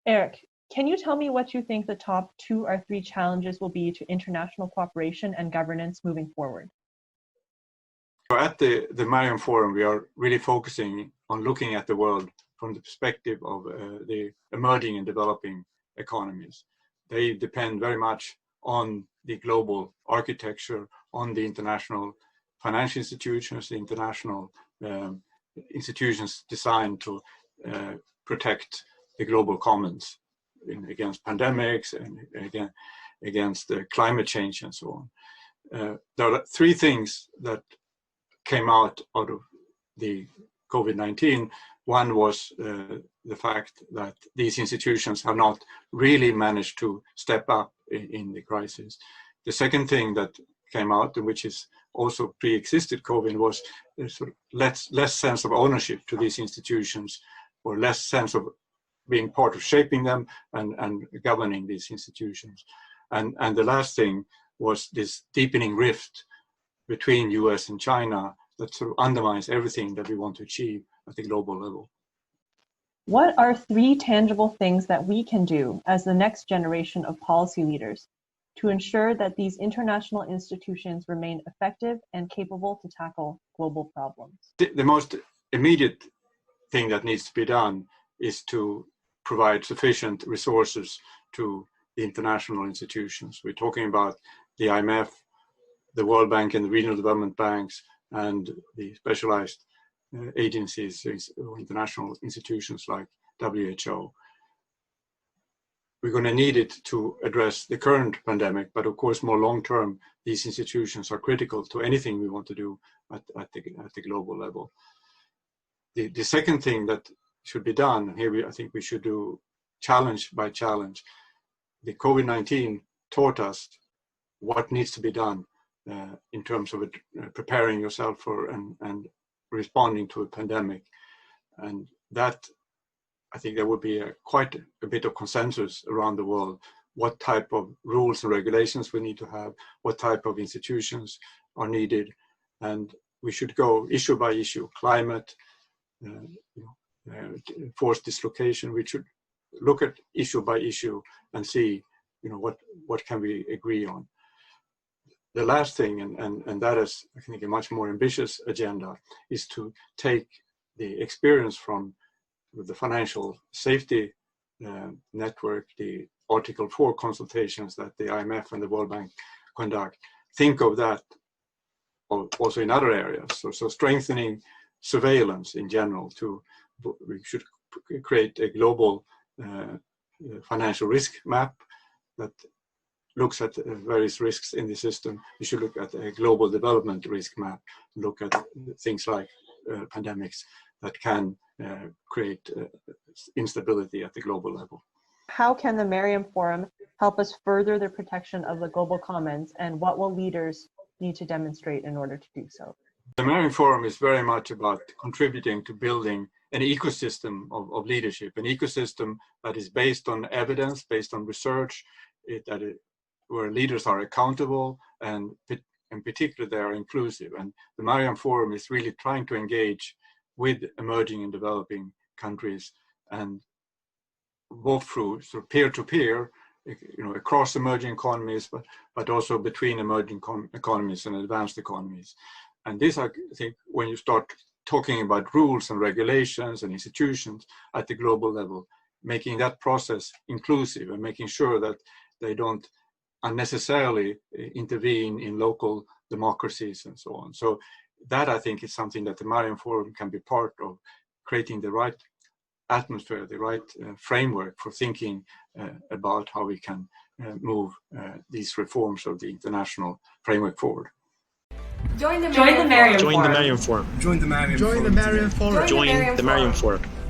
Erik, can you tell me what you think the top 2 or 3 challenges will be to international cooperation and governance moving forward? At the Maryam Forum, we are really focusing on looking at the world from the perspective of the emerging and developing economies. They depend very much on the global architecture, on the international financial institutions, the international institutions designed to protect the global commons against pandemics and against climate change and so on. There are 3 things that came out of the COVID-19. One was the fact that these institutions have not really managed to step up in the crisis. The second thing that came out, which is also pre-existed COVID, was sort of less sense of ownership to these institutions, or less sense of being part of shaping them and governing these institutions. And the last thing was this deepening rift between US and China that sort of undermines everything that we want to achieve at the global level. What are 3 tangible things that we can do as the next generation of policy leaders to ensure that these international institutions remain effective and capable to tackle global problems? The most immediate thing that needs to be done is to provide sufficient resources to the international institutions. We're talking about the IMF, the World Bank and the regional development banks, and the specialized agencies or international institutions like WHO. We're going to need it to address the current pandemic, but of course more long-term, these institutions are critical to anything we want to do at the global level. The second thing that should be done, here I think we should do challenge by challenge. The COVID-19 taught us what needs to be done in terms of preparing yourself for and responding to a pandemic. And that, I think there would be quite a bit of consensus around the world, what type of rules and regulations we need to have, what type of institutions are needed. And we should go issue by issue, climate, forced dislocation. We should look at issue by issue and see, what can we agree on. The last thing, and that is, I think, a much more ambitious agenda, is to take the experience from the financial safety network, the Article 4 consultations that the IMF and the World Bank conduct, think of that also in other areas. So strengthening surveillance in general. We should create a global financial risk map that looks at various risks in the system. We should look at a global development risk map, look at things like pandemics that can create instability at the global level. How can the Maryam Forum help us further the protection of the global commons, and what will leaders need to demonstrate in order to do so? The Maryam Forum is very much about contributing to building an ecosystem of leadership, an ecosystem that is based on evidence, based on research, where leaders are accountable and in particular they are inclusive. And the Maryam Forum is really trying to engage with emerging and developing countries, and both through sort of peer-to-peer, across emerging economies, but also between emerging economies and advanced economies. And this, I think, when you start talking about rules and regulations and institutions at the global level, making that process inclusive and making sure that they don't unnecessarily intervene in local democracies and so on. So that, I think, is something that the Maryam Forum can be part of, creating the right atmosphere, the right framework for thinking about how we can move these reforms of the international framework forward. Join the Maryam Forum. Join the Maryam Forum. Join the Maryam Forum. Join the Maryam Forum. Join the Maryam Forum. Join the Maryam Forum.